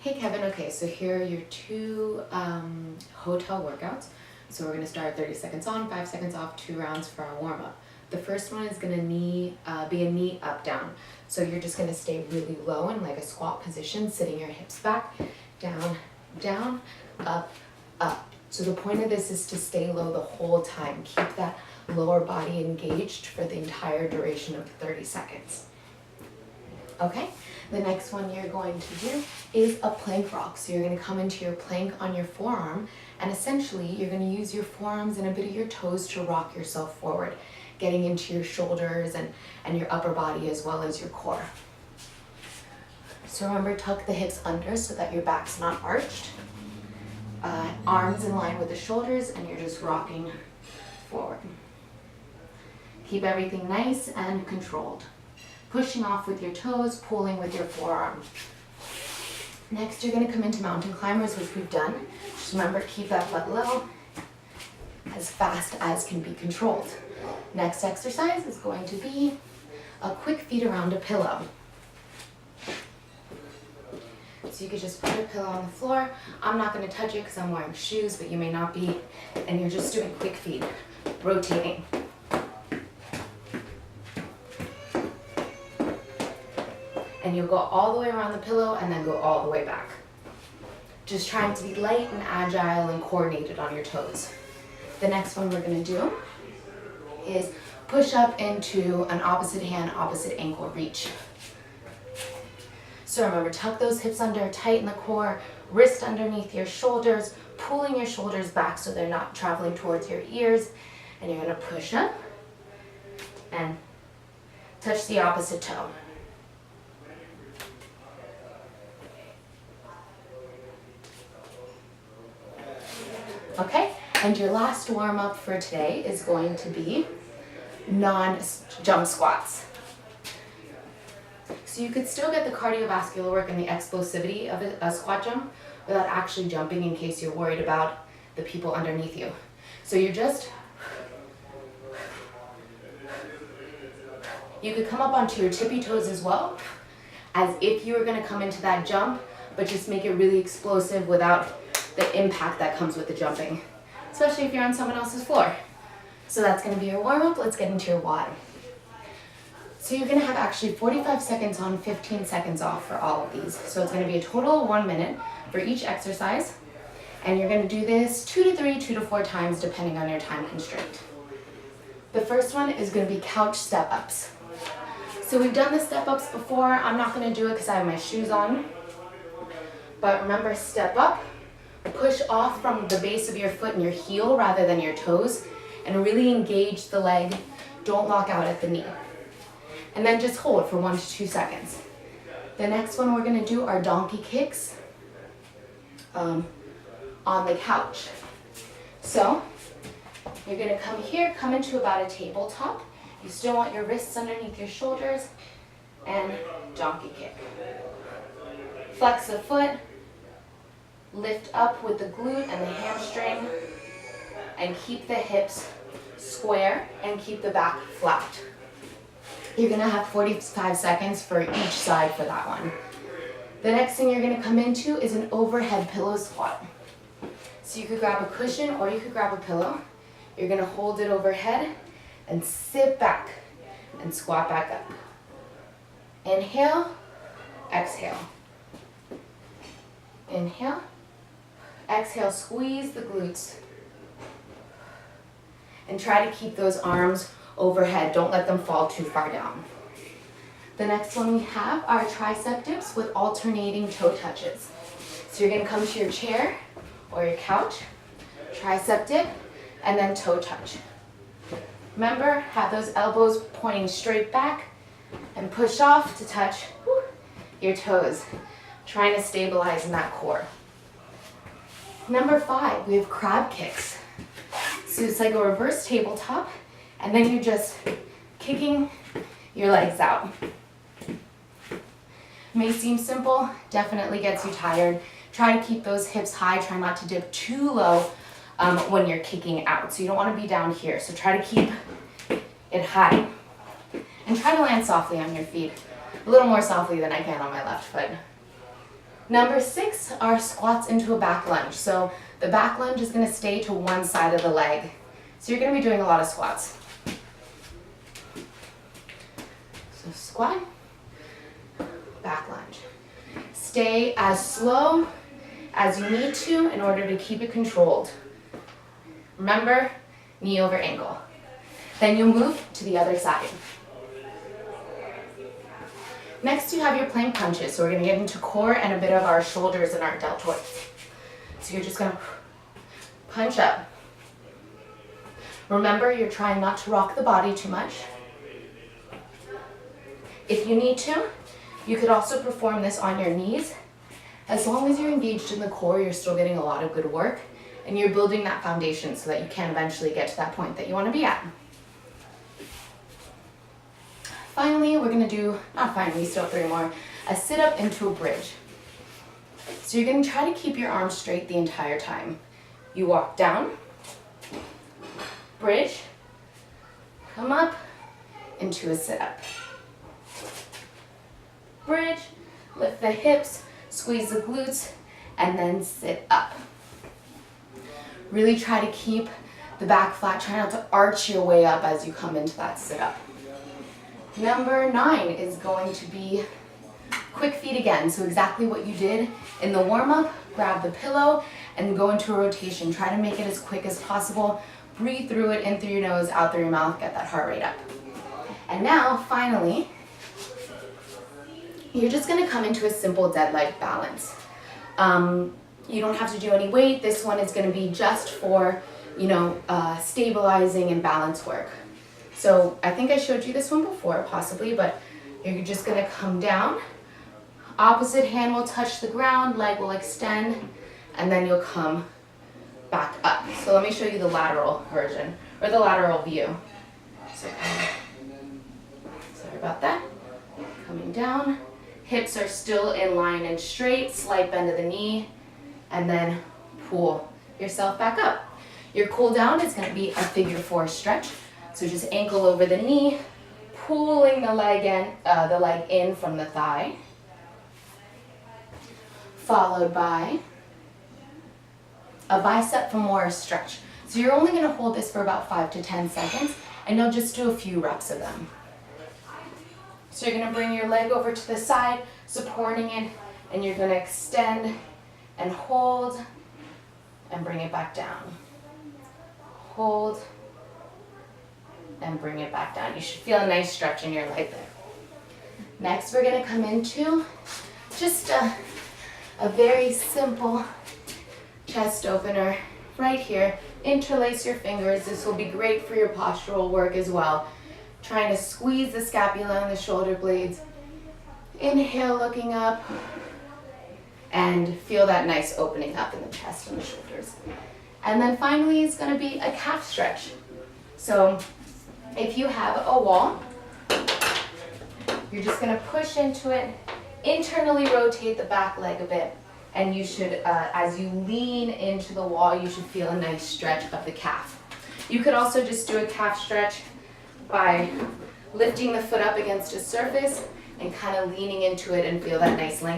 Hey Kevin, okay, so here are your two hotel workouts. So we're gonna start 30 seconds on, 5 seconds off, 2 rounds for our warm up. The first one is gonna be a knee up down. So you're just gonna stay really low in like a squat position, sitting your hips back, down, down, up, up. So the point of this is to stay low the whole time. Keep that lower body engaged for the entire duration of 30 seconds. Okay, the next one you're going to do is a plank rock. So you're going to come into your plank on your forearm, and essentially you're going to use your forearms and a bit of your toes to rock yourself forward, getting into your shoulders and your upper body as well as your core. So remember, tuck the hips under so that your back's not arched. Arms in line with the shoulders, and you're just rocking forward. Keep everything nice and controlled. Pushing off with your toes, pulling with your forearm. Next, you're going to come into mountain climbers, which we've done. Just remember, keep that butt level as fast as can be controlled. Next exercise is going to be a quick feet around a pillow. So you could just put a pillow on the floor. I'm not going to touch it because I'm wearing shoes, but you may not be. And you're just doing quick feet, rotating. And you'll go all the way around the pillow and then go all the way back. Just trying to be light and agile and coordinated on your toes. The next one we're going to do is push up into an opposite hand, opposite ankle reach. So remember, tuck those hips under, tighten the core, wrist underneath your shoulders, pulling your shoulders back so they're not traveling towards your ears. And you're going to push up and touch the opposite toe. Okay, and your last warm up for today is going to be non-jump squats. So you could still get the cardiovascular work and the explosivity of a squat jump without actually jumping in case you're worried about the people underneath you. So you could come up onto your tippy toes as well, as if you were going to come into that jump, but just make it really explosive without the impact that comes with the jumping, especially if you're on someone else's floor. So that's going to be your warm-up. Let's get into your WOD. So you're going to have actually 45 seconds on, 15 seconds off for all of these. So it's going to be a total of 1 minute for each exercise. And you're going to do this 2 to 3, 2 to 4 times depending on your time constraint. The first one is going to be couch step-ups. So we've done the step-ups before. I'm not going to do it because I have my shoes on. But remember, step up. Push off from the base of your foot and your heel rather than your toes, and really engage the leg. Don't lock out at the knee. And then just hold for 1 to 2 seconds. The next one we're going to do are donkey kicks on the couch. So you're going to come here, come into about a tabletop. You still want your wrists underneath your shoulders, and donkey kick. Flex the foot. Lift up with the glute and the hamstring, and keep the hips square and keep the back flat. You're going to have 45 seconds for each side for that one. The next thing you're going to come into is an overhead pillow squat. So you could grab a cushion or you could grab a pillow. You're going to hold it overhead and sit back and squat back up. Inhale, exhale. Inhale. Exhale, squeeze the glutes. And try to keep those arms overhead. Don't let them fall too far down. The next one we have are tricep dips with alternating toe touches. So you're going to come to your chair or your couch, tricep dip, and then toe touch. Remember, have those elbows pointing straight back and push off to touch your toes, trying to stabilize in that core. Number 5, we have crab kicks. So it's like a reverse tabletop, and then you're just kicking your legs out. May seem simple, definitely gets you tired. Try to keep those hips high, try not to dip too low when you're kicking out. So you don't want to be down here, so try to keep it high. And try to land softly on your feet, a little more softly than I can on my left foot. Number 6 are squats into a back lunge. So the back lunge is going to stay to one side of the leg. So you're going to be doing a lot of squats. So squat, back lunge. Stay as slow as you need to in order to keep it controlled. Remember, knee over ankle. Then you'll move to the other side. Next, you have your plank punches. So we're going to get into core and a bit of our shoulders and our deltoids. So you're just going to punch up. Remember, you're trying not to rock the body too much. If you need to, you could also perform this on your knees. As long as you're engaged in the core, you're still getting a lot of good work, and you're building that foundation so that you can eventually get to that point that you want to be at. Finally, we're going to do, not finally, still 3 more, a sit-up into a bridge. So you're going to try to keep your arms straight the entire time. You walk down, bridge, come up, into a sit-up. Bridge, lift the hips, squeeze the glutes, and then sit up. Really try to keep the back flat. Try not to arch your way up as you come into that sit-up. Number 9 is going to be quick feet again. So exactly what you did in the warm-up, grab the pillow and go into a rotation. Try to make it as quick as possible. Breathe through it, in through your nose, out through your mouth, get that heart rate up. And now, finally, you're just gonna come into a simple dead leg balance. You don't have to do any weight. This one is gonna be just for, stabilizing and balance work. So I think I showed you this one before, possibly, but you're just gonna come down. Opposite hand will touch the ground, leg will extend, and then you'll come back up. So let me show you the lateral version, or the lateral view. So, sorry about that. Coming down, hips are still in line and straight, slight bend of the knee, and then pull yourself back up. Your cool down is gonna be a figure 4 stretch. So just ankle over the knee, pulling the leg in from the thigh, followed by a bicep femoral stretch. So you're only gonna hold this for about 5 to 10 seconds, and you'll just do a few reps of them. So you're gonna bring your leg over to the side, supporting it, and you're gonna extend and hold, and bring it back down. Hold, and bring it back down. You should feel a nice stretch in your leg there. Next, we're gonna come into just a very simple chest opener right here. Interlace your fingers. This will be great for your postural work as well. Trying to squeeze the scapula and the shoulder blades. Inhale, looking up, and feel that nice opening up in the chest and the shoulders. And then finally, it's gonna be a calf stretch. So if you have a wall, you're just gonna push into it, internally rotate the back leg a bit, and you should, as you lean into the wall, you should feel a nice stretch of the calf. You could also just do a calf stretch by lifting the foot up against a surface and kind of leaning into it and feel that nice length.